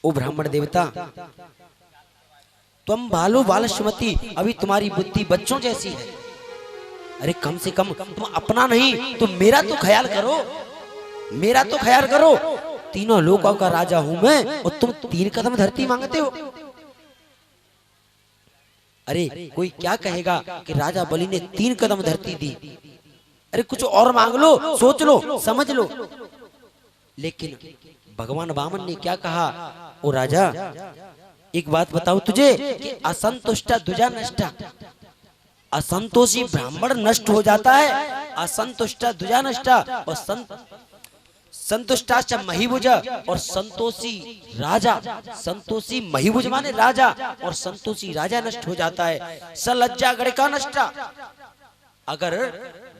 ओ ब्राह्मण देवता, तुम बालो बालश्मती, अभी तुम्हारी बुद्धि बच्चों जैसी है। अरे कम से कम तुम अपना नहीं तो मेरा तो ख्याल करो, मेरा तो ख्याल करो। तीनों लोकों का राजा हूं मैं और तुम 3 कदम धरती मांगते हो। अरे कोई क्या कहेगा कि राजा बलि ने 3 कदम धरती दी। अरे कुछ और मांग लो, सोच लो, समझ लो। लेकिन भगवान वामन ने क्या कहा, ओ राजा एक बात बताओ तुझे कि असंतुष्टा द्विजा नष्टा, असंतोषी ब्राह्मण नष्ट हो जाता है, असंतुष्टा द्विजा नष्टा, और संतुष्टाश्च महिभुज, और संतोषी राजा, संतोषी महिभुज माने राजा, और संतोषी राजा नष्ट हो जाता है। सलज्जा गणिका नष्टा, अगर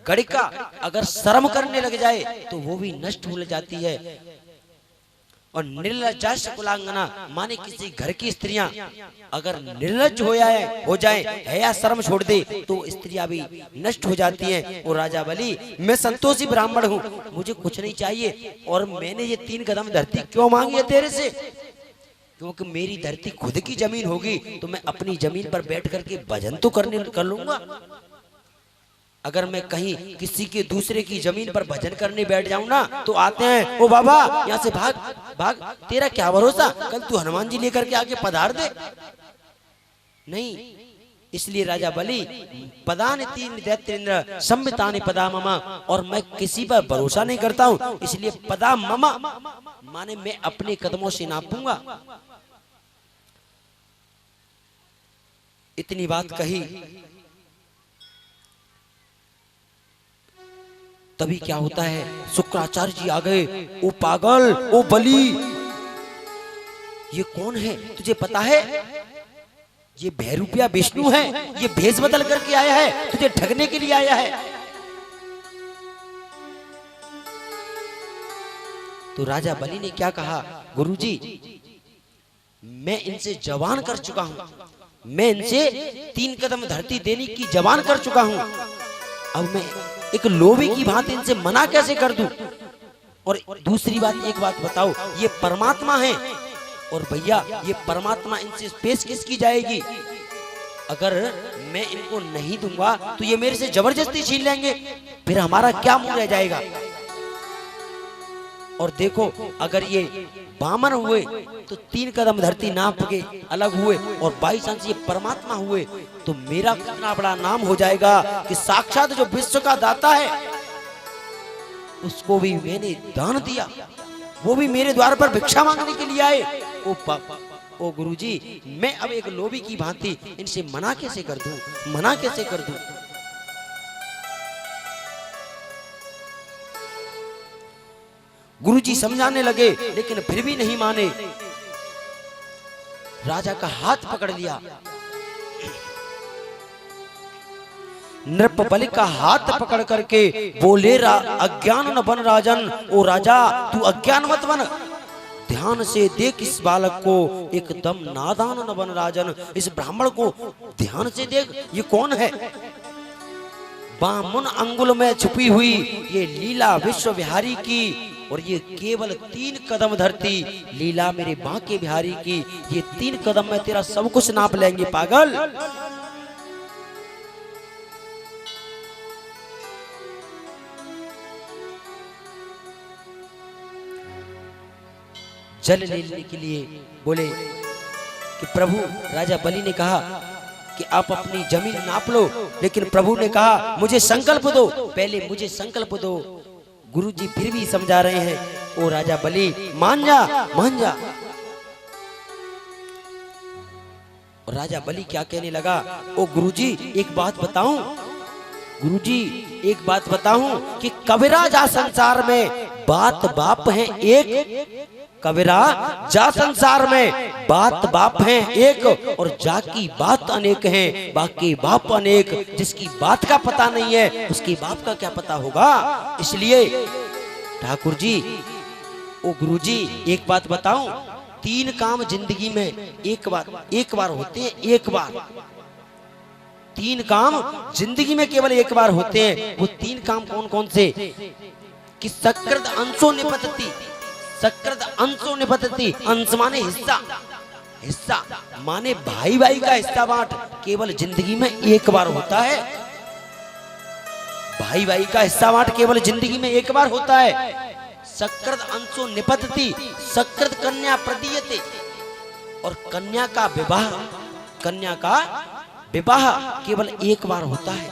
गणिका अगर शर्म करने लग जाए तो वो भी नष्ट हो जाती है। और निर्लज्जा कुलांगना माने किसी घर की स्त्रियां अगर निर्लज्ज हो जाए हया शर्म छोड़ दे तो स्त्रियां भी नष्ट हो जाती हैं। और राजा बलि, मैं संतोषी ब्राह्मण हूँ, मुझे कुछ नहीं चाहिए, और मैंने ये 3 कदम धरती क्यों मांगी है तेरे से? क्योंकि मेरी धरती खुद की जमीन होगी तो मैं अपनी जमीन पर बैठ करके भजन तो कर लूंगा। अगर मैं कहीं किसी के दूसरे की जमीन पर भजन करने बैठ जाऊं ना तो आते हैं, ओ बाबा यहाँ से भाग भाग, तेरा क्या भरोसा, कल तू हनुमान जी लेकर के आके पधार दे। नहीं, इसलिए राजा बलि, पदानि 3 दैत्येन्द्र संवितानि पदा ममा, और मैं किसी पर भरोसा नहीं करता हूँ, इसलिए पदा ममा माने मैं अपने कदमों से नापूंगा। इतनी बात कही, तभी क्या होता है, शुक्राचार्य जी आ गए। ओ पागल, ओ बलि, ये कौन है तुझे पता है? ये भैरूपिया विष्णु है, ये भेष बदल करके आया है, तुझे ठगने के लिए आया है। तो राजा बलि ने क्या कहा, गुरुजी मैं इनसे जवान कर चुका हूं, मैं इनसे 3 कदम धरती देने की जवान कर चुका हूं, अब मैं एक लोभी की भांति इनसे मना कैसे कर दूं? और दूसरी बात, एक बात बताओ, ये परमात्मा है, और भैया ये परमात्मा इनसे पेश किसकी जाएगी? अगर मैं इनको नहीं दूंगा तो ये मेरे से जबरदस्ती छीन लेंगे, फिर हमारा क्या मुंह रह जाएगा? और देखो अगर ये बामन हुए तो 3 कदम धरती नाप के अलग हुए, और बाई चांस ये परमात्मा हुए तो मेरा कितना बड़ा नाम हो जाएगा कि साक्षात जो विश्व का दाता है उसको भी मैंने दान दिया, वो भी मेरे द्वार पर भिक्षा मांगने के लिए आए। ओ गुरुजी, मैं अब एक लोभी की भांति इनसे मना कैसे कर दूं, मना कैसे कर दूं? गुरुजी समझाने लगे लेकिन फिर भी नहीं माने। राजा का हाथ पकड़ लिया, नृप बलि का हाथ पकड़ करके बोले, अज्ञान न बन राजन, ओ राजा तू अज्ञान मत बन, ध्यान से देख इस बालक को, एकदम नादान न बन राजन, इस ब्राह्मण को ध्यान से देख, ये कौन है? बामन अंगुल में छुपी हुई ये लीला विश्व बिहारी की, और ये केवल 3 कदम धरती लीला मेरे बांके बिहारी की, ये 3 कदम में तेरा सब कुछ नाप लेंगे पागल। जल लेने के लिए बोले कि प्रभु, राजा बलि ने कहा कि आप अपनी जमीन नाप लो, लेकिन प्रभु ने कहा मुझे संकल्प दो, पहले मुझे संकल्प दो। गुरुजी फिर भी समझा रहे हैं, ओ राजा बलि मान जा, मान जा। और राजा बलि क्या कहने लगा, ओ गुरुजी एक बात बताऊं, गुरुजी एक बात बताऊं कि कबीरा जा संसार में बात बाप है एक, कबीरा जा संसार में बात बाप है एक, और जाकी बात अनेक है, बाकी बाप अनेक, जिसकी बात का पता नहीं है उसकी बाप का क्या पता होगा। इसलिए ठाकुर जी, ओ गुरुजी एक बात बताऊं, 3 काम जिंदगी में एक बार होते हैं, एक बार 3 काम जिंदगी में केवल एक बार होते हैं। वो 3 काम कौन कौन से? कि सकृत अंशो निपतति, सकृत अंशो निपतति, अंश माने हिस्सा, हिस्सा माने भाई भाई का हिस्सा बांट केवल जिंदगी में एक बार होता है। भाई भाई का हिस्सा बांट केवल जिंदगी में एक बार होता है। सकृत अंशो निपतति, सकृत कन्या प्रदीयते, और कन्या का विवाह, कन्या का विवाह केवल एक बार होता है।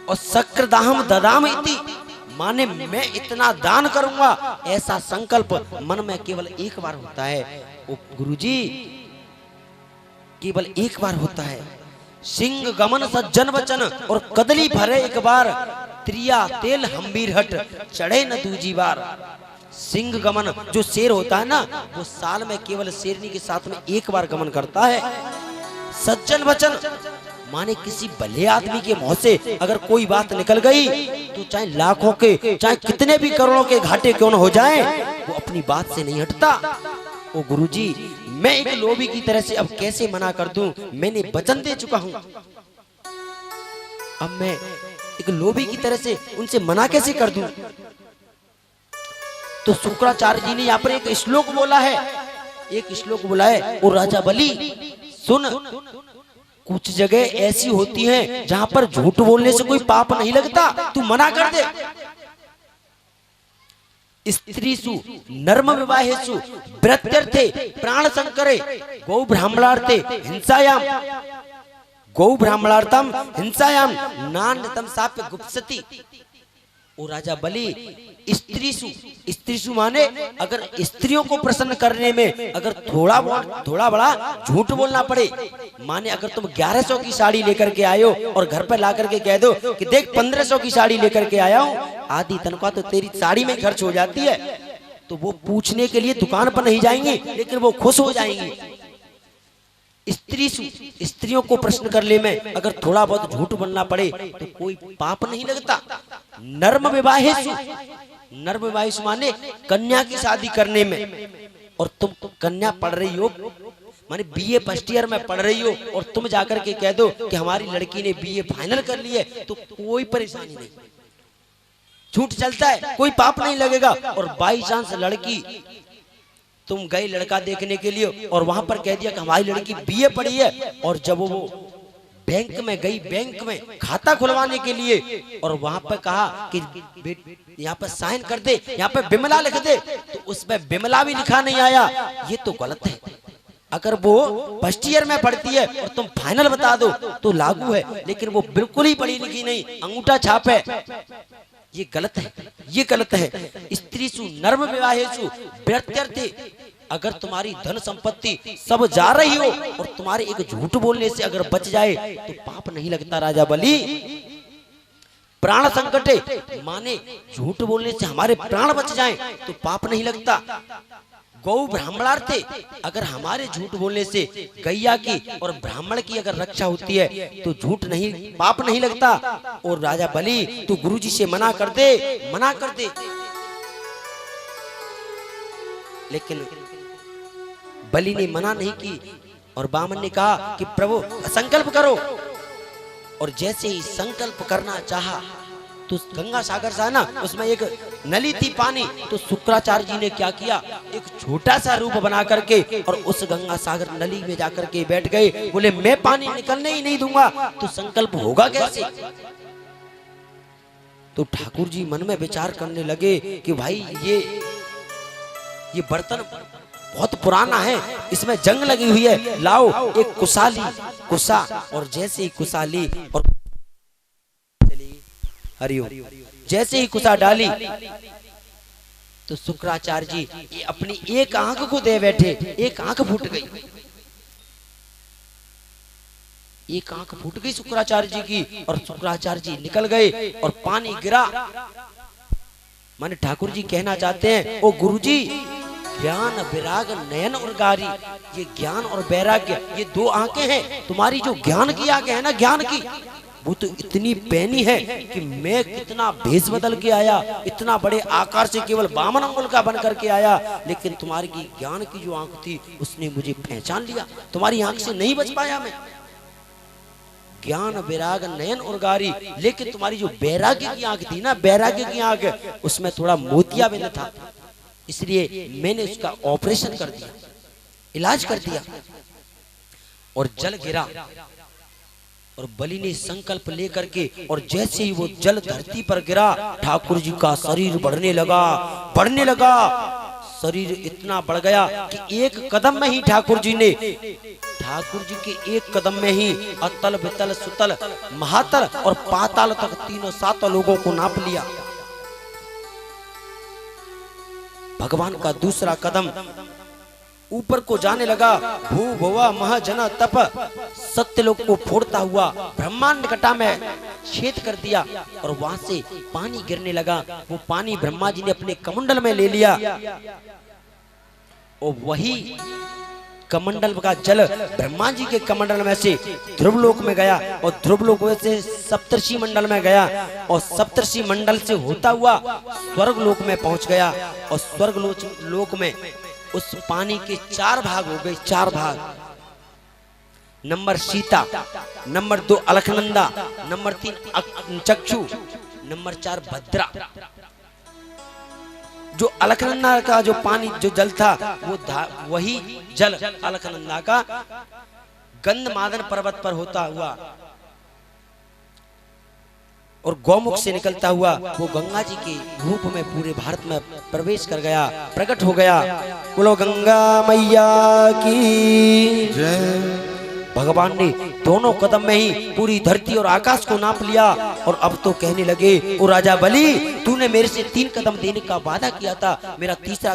और सकृदाहम ददाम इति, माने मैं इतना दान करूंगा, ऐसा संकल्प मन में केवल एक बार होता है। ओ गुरुजी, केवल एक बार होता है। सिंह गमन सज्जन वचन, और कदली भरे एक बार, त्रिया तेल हम्बीर हट, चढ़े न दूजी बार। सिंह गमन, जो शेर होता है ना, वो साल में केवल शेरनी के साथ में एक बार गमन करता है। सज्जन वचन माने किसी भले आदमी के मुंह से अगर कोई बात निकल गई तो चाहे लाखों के, चाहे कितने भी करोड़ों के घाटे क्यों न हो जाएं, वो अपनी बात से नहीं हटता। ओ गुरुजी, मैं एक लोभी की तरह से अब कैसे मना कर दूं? मैंने वचन दे चुका हूं, अब मैं एक लोभी की तरह से उनसे मना कैसे कर दूं? तो शुक्राचार्य जी ने यहाँ पर एक श्लोक बोला है, एक श्लोक बोला है, ओ राजा बलि सुन, कुछ जगह ऐसी होती हैं जहां पर झूठ बोलने से कोई पाप नहीं लगता, तू मना कर दे। स्त्रीसु नर्म विवाहेषु व्रत्यर्थे प्राण संकरे गौ ब्राह्मणार्थे हिंसायाम, गौ ब्राह्मणार्थम हिंसायाम नान्यतम साप्य गुप्सति। ओ राजा बलि, स्त्रीसु, स्त्रीसु माने अगर स्त्रियों को प्रसन्न करने में अगर थोड़ा बड़ा झूठ बोलना पड़े, माने अगर तुम 1100 की साड़ी लेकर के आए हो और घर पर ला करके कह दो कि देख 1500 की साड़ी लेकर के आया हूँ, आधी तनख्वाह तो तेरी साड़ी में खर्च हो जाती है, तो वो पूछने के लिए दुकान पर नहीं जाएंगी, लेकिन वो खुश हो जाएंगी। स्त्रीसु, स्त्रियों को प्रश्न करने में अगर थोड़ा बहुत झूठ बोलना पड़े तो कोई पाप नहीं लगता। नर्म विवाहेषु, नर्म विवाहेषु माने कन्या की शादी करने में, और तुम कन्या पढ़ रही हो, माने बीए फर्स्ट ईयर में पढ़ रही हो, और तुम जाकर के कह दो कि हमारी लड़की ने बीए फाइनल कर ली है, तो कोई परेशानी नहीं, झूठ चलता है, कोई पाप नहीं लगेगा। और बाई चांस लड़की, तुम गए लड़का देखने के लिए और वहां पर कह दिया कि हमारी लड़की बीए पढ़ी है, और जब वो बैंक में गई, बैंक में खाता खुलवाने के लिए, और वहां पर कहा कि यहाँ पर साइन कर दे, यहाँ पे बिमला लिख दे, तो उसमें बिमला भी लिखा नहीं आया, ये तो गलत है। अगर वो फर्स्ट ईयर में पढ़ती है और तुम फाइनल बता दो तो लागू है, लेकिन वो बिल्कुल ही पढ़ी लिखी नहीं, अंगूठा छाप है, ये गलत है, ये गलत है। स्त्रीसु नर्म विवाहेषु व्रत्यर्थे, अगर तुम्हारी धन संपत्ति सब जा रही हो और तुम्हारे एक झूठ बोलने से अगर बच जाए तो पाप नहीं लगता राजा बलि। प्राण संकटे माने झूठ बोलने से हमारे प्राण बच जाएं तो पाप नहीं लगता। गौ ब्राह्मणार्थे, अगर हमारे झूठ बोलने से गैया की और ब्राह्मण की अगर रक्षा होती है तो झूठ नहीं, पाप नहीं लगता। और राजा बलि, तू गुरुजी से मना कर दे, मना कर दे। लेकिन बलि ने मना नहीं की और बामन ने कहा कि प्रभु संकल्प करो, और जैसे ही संकल्प करना चाहा तो गंगा सागर था ना, उसमें एक नली थी पानी, तो शुक्राचार्य जी ने क्या किया, एक छोटा सा रूप बना करके और उस गंगा सागर नली में जाकर के बैठ गए। बोले मैं पानी निकलने ही नहीं दूंगा, तो संकल्प होगा कैसे? तो ठाकुर जी मन में विचार करने लगे कि भाई ये बर्तन बहुत पुराना है, इसमें जंग लगी हुई है, लाओ एक कुशाली कुशा, और जैसे ही कुशाली और हरिओम जैसे ही कुशा डाली तो शुक्राचार्य जी अपनी एक आंख को दे बैठे, एक आंख फूट गई, एक आंख फूट गई शुक्राचार्य जी की, और शुक्राचार्य जी निकल गए और पानी गिरा। माने ठाकुर जी कहना चाहते हैं, ओ गुरुजी, ज्ञान विराग नयन और गारी, ये ज्ञान और वैराग्य ये दो आंखें हैं, तुम्हारी जो ज्ञान की आंखें है ना, ज्ञान की, वो तो इतनी पैनी है कि मैं कितना भेष बदल के आया, इतना बड़े आकार से केवल बामन अंगुल का बन करके आया, लेकिन तुम्हारी ज्ञान की जो आंख थी उसने मुझे पहचान लिया, तुम्हारी आंख से नहीं बच पाया मैं। ज्ञान विराग नयन उर्गारी, लेकिन तुम्हारी जो वैराग्य की आंख थी ना, वैराग्य की आंख, उसमें थोड़ा मोतियाबिंद था, इसलिए मैंने उसका ऑपरेशन कर दिया, इलाज कर दिया। और जल गिरा और बलि ने संकल्प लेकर के, और जैसे ही वो जल धरती पर गिरा, ठाकुर जी का शरीर बढ़ने लगा, बढ़ने लगा। शरीर इतना बढ़ गया कि एक कदम में ही ठाकुर जी के एक कदम में ही अतल वितल सुतल महातल और पाताल तक तीनों सातों लोगों को नाप लिया। भगवान का दूसरा कदम ऊपर को जाने लगा, भू भुवा मह जना तप, सत्यलोक को फोड़ता हुआ ब्रह्मांड कटा में छेद कर दिया, और वहां से पानी गिरने लगा। वो पानी ब्रह्मा जी ने अपने कमंडल में ले लिया, और वही कमंडल का जल ब्रह्मा जी के कमंडल में से ध्रुवलोक में गया, और ध्रुवलोक से सप्तर्षि मंडल में गया, और सप्तर्षि मंडल से होता हुआ स्वर्ग लोक में पहुंच गया। और स्वर्ग लोक में उस पानी के 4 भाग हो गए, 4 भाग। Number Sita, number 2 Alaknanda, number 3 चक्षु, नंबर 4 भद्रा। जो अलखनंदा का जो पानी जो जल था, वो वही जल अलखनंदा का गंधमादन पर्वत पर होता हुआ और गौमुख से निकलता हुआ वो गंगा जी के रूप में पूरे भारत में प्रवेश कर गया, प्रकट हो गया। बोलो गंगा मैया की जय। भगवान ने दोनों कदम में ही पूरी धरती और आकाश को नाप लिया, और अब तो कहने लगे, ओ राजा बलि, तूने मेरे से 3 कदम देने का वादा किया था, मेरा तीसरा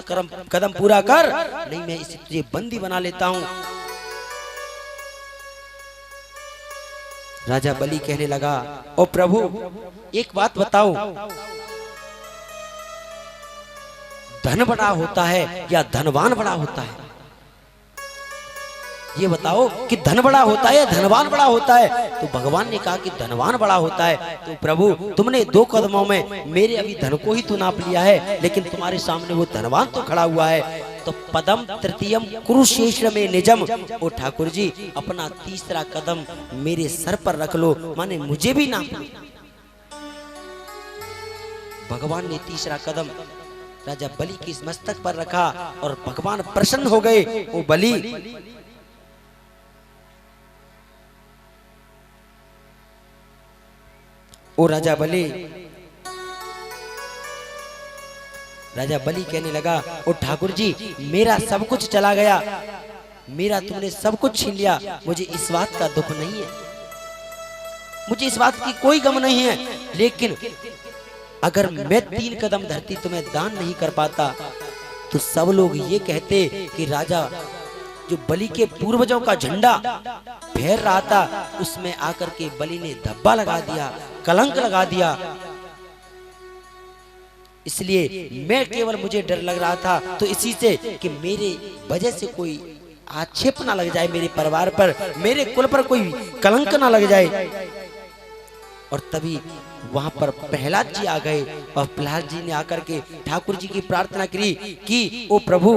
कदम पूरा कर, नहीं मैं इसे तुझे बंदी बना लेता हूँ। राजा बलि कहने लगा, ओ प्रभु एक बात बताओ, धन बड़ा होता है या धनवान बड़ा होता है? ये बताओ कि धन बड़ा होता है या धनवान बड़ा होता है? तो भगवान ने कहा कि धनवान बड़ा होता है। तो प्रभु तुमने 2 कदमों में मेरे अभी धन को ही तो नाप लिया है, लेकिन तुम्हारे सामने वो धनवान तो खड़ा हुआ है। तो पदम तृतीयम कुरुक्षेत्र में निजम, ओ ठाकुर जी अपना तीसरा कदम मेरे सर पर रख लो, माने मुझे भी नाप लो। भगवान ने तीसरा कदम राजा बलि के मस्तक पर रखा, और भगवान प्रसन्न हो गए। ओ बलि, ओ राजा बलि, राजा बलि कहने लगा, ओ ठाकुर जी मेरा सब कुछ चला गया, मेरा तुमने सब कुछ छीन लिया, मुझे इस बात का दुख नहीं है, मुझे इस बात की कोई गम नहीं है, लेकिन अगर मैं 3 कदम धरती तुम्हें दान नहीं कर पाता, तो सब लोग ये कहते कि राजा जो बलि के पूर्वजों का झंडा फहर रहा था, उसमें आकर के बलि ने धब्बा लगा दिया, कलंक लगा दिया। इसलिए मैं केवल मुझे डर लग रहा था, तो इसी से कि मेरे वजह से कोई आक्षेप ना लग जाए मेरे परिवार पर, मेरे कुल पर कोई कलंक ना लग जाए। और तभी वहां पर प्रहलाद जी आ गए, और प्रहलाद जी ने आकर के ठाकुर जी की प्रार्थना करी कि ओ प्रभु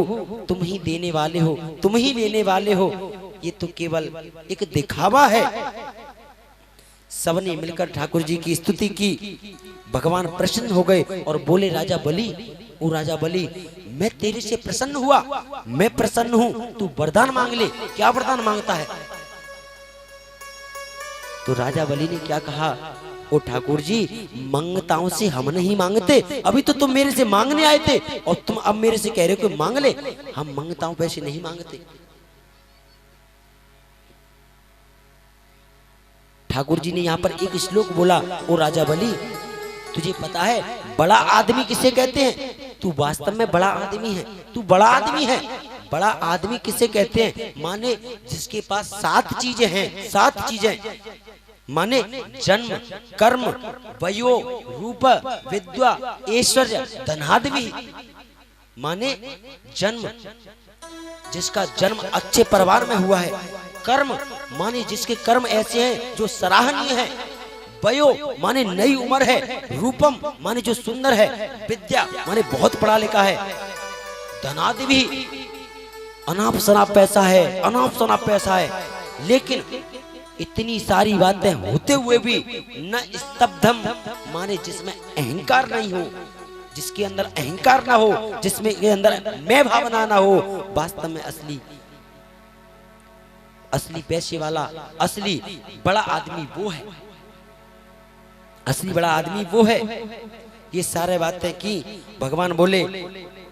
तुम ही देने वाले हो, तुम ही लेने वाले हो, ये तो केवल एक दिखावा है। सबने मिलकर ठाकुर जी की स्तुति की। भगवान प्रसन्न हो गए और बोले, राजा बलि, ओ राजा बलि मैं तेरे से प्रसन्न हुआ, मैं प्रसन्न हूँ, तू वरदान मांग ले। क्या वरदान मांगता है? तो राजा बलि ने क्या कहा, ओ ठाकुर जी मंगताओं से हम नहीं मांगते, अभी तो तुम मेरे से मांगने आए थे और तुम अब मेरे से कह रहे हो कि मांग ले। हम मंगताओं पैसे नहीं मांगते। ठाकुर जी ने यहाँ पर एक श्लोक बोला, ओ राजा बलि तुझे पता है बड़ा आदमी किसे कहते हैं? तू वास्तव में बड़ा आदमी है, तू बड़ा आदमी है। बड़ा आदमी किसे कहते हैं? माने जिसके पास 7 चीजें हैं, 7 चीजें माने जन्म, कर्म, वयो, रूप, विद्या, ऐश्वर्य, धनादि। माने जन्म, जिसका जन्म अच्छे परिवार में हुआ है। कर्म माने जिसके कर्म ऐसे हैं जो सराहनीय है। वयो माने नई उम्र है। रूपम माने जो सुंदर है। विद्या माने बहुत पढ़ा लिखा है। धनादि भी अनाप शनाप पैसा है, अनाप शनाप पैसा है। लेकिन इतनी सारी बातें होते हुए भी न स्तब्धम माने जिसमें अहंकार नहीं हो, जिसके अंदर अहंकार ना हो, जिसमें के अंदर मैं भावना ना हो। वास्तव में असली पैसे वाला, असली बड़ा आदमी वो है, असली बड़ा आदमी वो है। ये सारे बातें की। भगवान बोले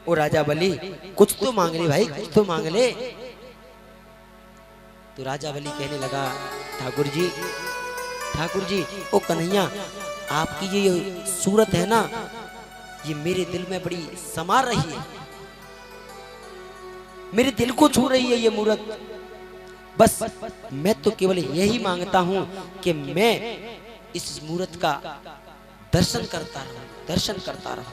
ओ राजा बलि कुछ तो मांग ले भाई, कुछ तो मांग ले। तो राजा बलि कहने लगा ठाकुर जी ओ कन्हैया, आपकी ये सूरत है ना, ये मेरे दिल में बड़ी समा रही है, मेरे दिल को छू रही है ये मूरत। बस मैं तो केवल यही मांगता हूं कि मैं इस मूरत का दर्शन करता रहूं।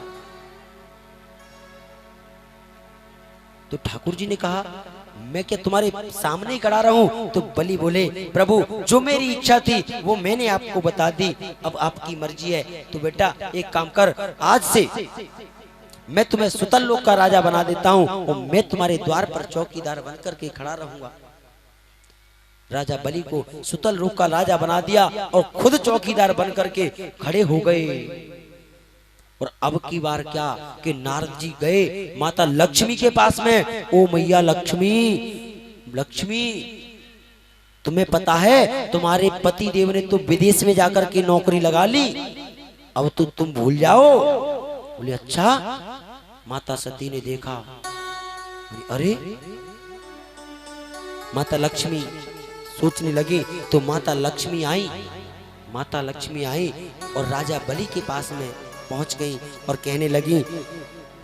तो ठाकुर जी ने कहा मैं क्या तुम्हारे सामने ही खड़ा रहूं? तो बलि बोले प्रभु जो मेरी इच्छा थी वो मैंने आपको बता दी, अब आपकी मर्जी है। तो बेटा एक काम कर, आज से मैं तुम्हें सुतल लोक का राजा बना देता हूं और मैं तुम्हारे द्वार पर चौकीदार बनकर के खड़ा रहूंगा। राजा बलि को सुतल लोक का राजा बना दिया और खुद चौकीदार बनकर के खड़े हो गए। और अब की बार क्या कि नारद जी गए माता लक्ष्मी के पास में। ओ मैया लक्ष्मी, तुम्हें पता है तुम्हारे पति देव ने तो विदेश में जाकर के नौकरी लगा ली, अब तो तुम भूल जाओ। बोले अच्छा। माता सती ने देखा, अरे माता लक्ष्मी सोचने लगी। तो माता लक्ष्मी आई और राजा बलि के पास में पहुंच गई और कहने लगी,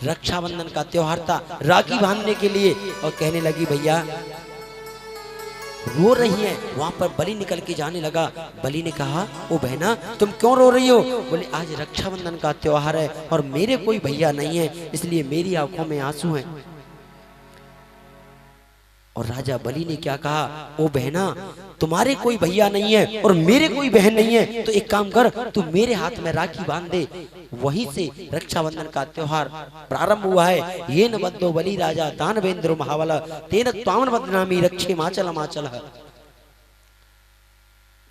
रक्षाबंधन का त्योहार था, राखी बांधने के लिए, और कहने लगी भैया रो रही है। वहां पर बलि निकल के जाने लगा। बलि ने कहा ओ बहना तुम क्यों रो रही हो? बोले आज रक्षाबंधन का त्योहार है और मेरे कोई भैया नहीं है, इसलिए मेरी आंखों में आंसू हैं। और राजा बलि ने क्या कहा, ओ बहना तुम्हारे कोई भैया नहीं है और मेरे कोई बहन नहीं है, तो एक काम कर तू मेरे हाथ में राखी बांध दे। वहीं से रक्षाबंधन का त्योहार प्रारंभ हुआ है। ये न बद्धो बलि राजा दानवेंद्र महाबल तेन त्वाम बदनामी रक्षे माचल माचल।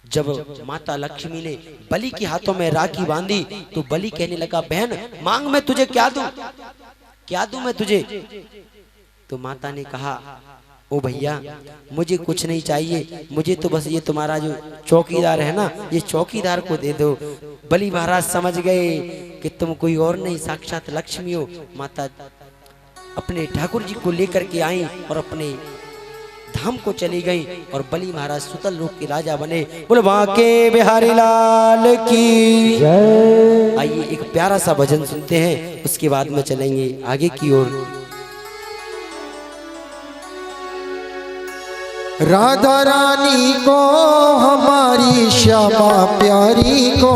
जब माता लक्ष्मी ने बलि के हाथों में राखी बांधी तो बलि कहने लगा बहन मांग मैं तुझे क्या दूं मैं तुझे? तो माता ने कहा ओ भैया मुझे कुछ नहीं चाहिए, मुझे तो बस ये तुम्हारा जो चौकीदार है ना, ये चौकीदार को दे दो। बलि महाराज समझ गए कि तुम कोई और नहीं साक्षात लक्ष्मी हो। माता अपने ठाकुर जी को लेकर के आई और अपने धाम को चली गई और बलि महाराज सुतल लोक के राजा बने। बोले बांके बिहारी लाल की जय। आइए एक प्यारा सा भजन सुनते हैं, उसके बाद में चलेंगे आगे की ओर। राधा रानी को हमारी श्यामा प्यारी को,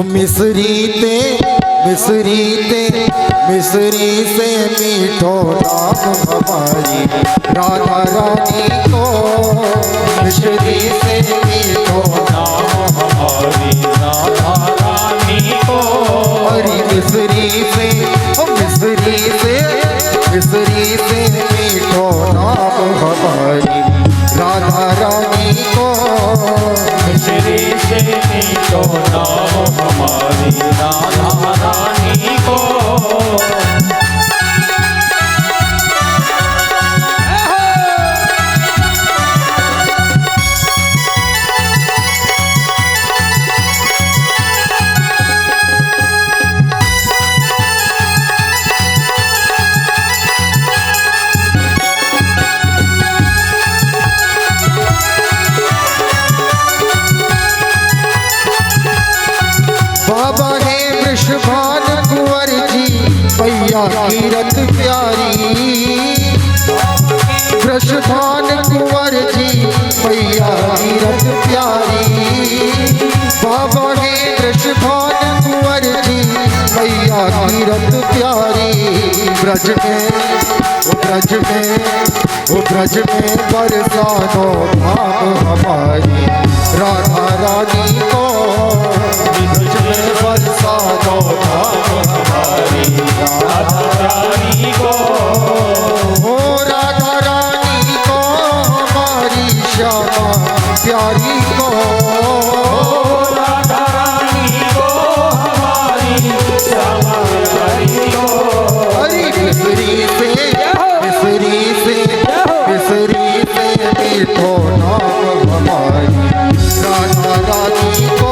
मिसरी से मीठो नाम हमारी राधा रानी को, मिसरी से मीठो नाम हमारी राधा रानी को। हरी मिसरी से मीठो नाम हमारी राधा रानी को, मिसरी से मीठो नाम हमारी राधा रानी को। बाबा है वृषभान कुंवर जी भैया की रत प्यारी, वृषभान कुंवर जी भैया की रत प्यारी। बाबा है वृषभान कुंवर जी भैया की रत प्यारी। ब्रज में बरसानो धाम हमारी राधा रानी को, ब्रज में बरसानो धाम हमारी राधा रानी को। ओ राधा रानी को मीठो नाम हमारी राधा रानी को।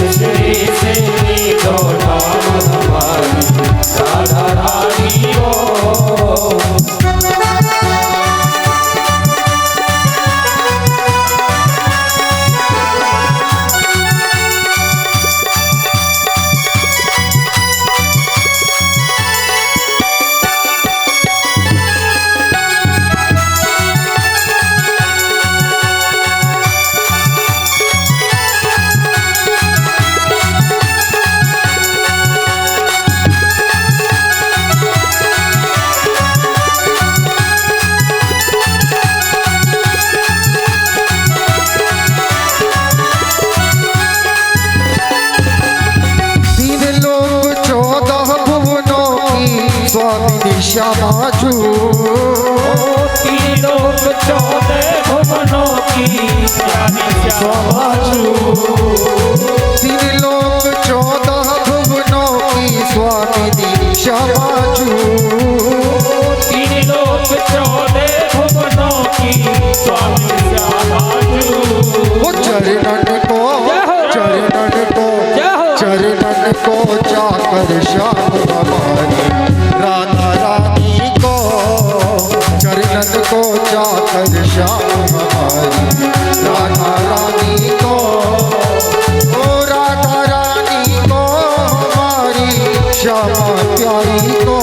मिश्री से मीठो नाम हमारी राधा रानी को। श्यामाजू तीन लोक 14 भुवनों की श्यामाजू। 3 लोक 14 भुवनों की स्वामिनी श्यामाजू। 3 लोक 14 भुवनों की स्वामी श्यामाजू। वो चरणन को जाकर श्याम हमारी राधा रानी को। चरणन को जाकर श्याम हमारी राधा रानी को। ओ राधा रानी को हमारी श्यामा प्यारी को।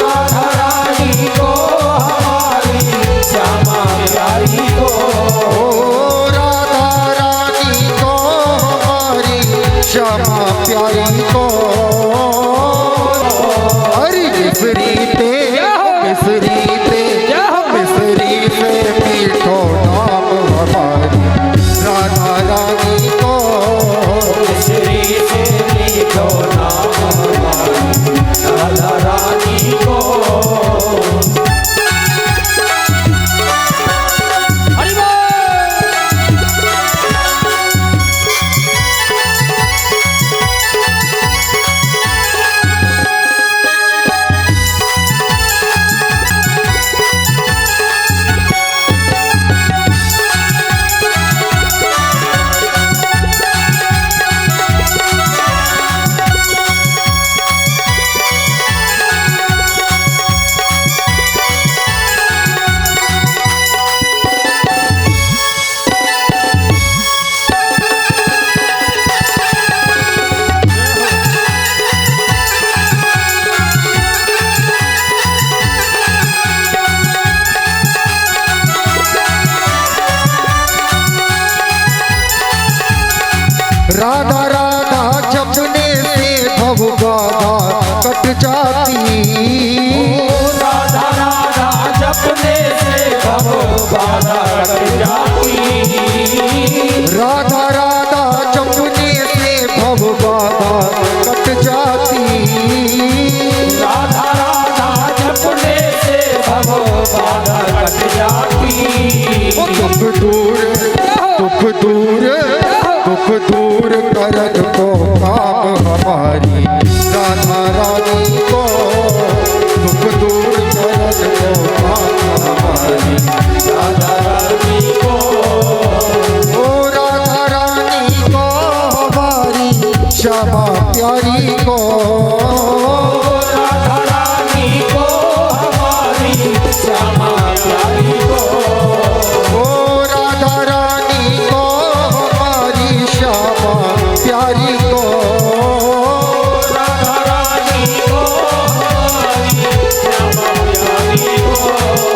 राधा रानी को हमारी श्यामा प्यारी को। ओ राधा रानी को हमारी श्यामा प्यारी को। मिसरी से मीठो नाम हमारी राधा रानी को। मिसरी से मीठो नाम हमारी राधा रानी को। हरि बोल। राधा राधा जपने से भव बाधा कट जाती। राधा राधा जपने से भव बाधा कट जाती। राधा राधा जपने से भव बाधा कट जाती। राधा राधा जपने से भव बाधा कट जाती। दुख दूर करत को काम हमारी राधा रानी को। दुख दूर करत को काम हमारी राधा रानी को। ओ राधा रानी को हमारी श्यामा प्यारी को। राधा रानी को हमारी श्यामा प्यारी को। ओ राधा रानी को हमारी श्यामा प्यारी को। राधा रानी को हमारी श्यामा प्यारी को।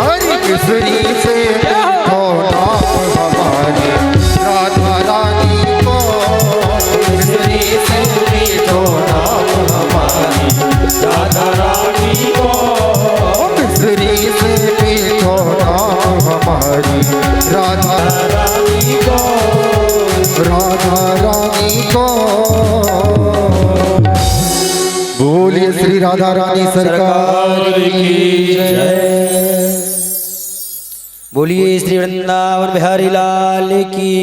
हरि केसरी से मीठो नाम हमारी राधा रानी को। मिसरी से मीठो नाम हमारी राधा रानी को। मिसरी से मीठो नाम हमारी राधा रानी को। राधा रानी को। बोलिए श्री राधा रानी सरकार की जय। बोलिए श्री वृंदावन बिहारी लाल की।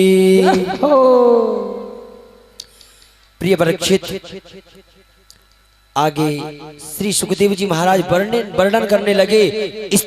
प्रिय परीक्षित, आगे श्री सुखदेव जी महाराज वर्णन करने लगे। इस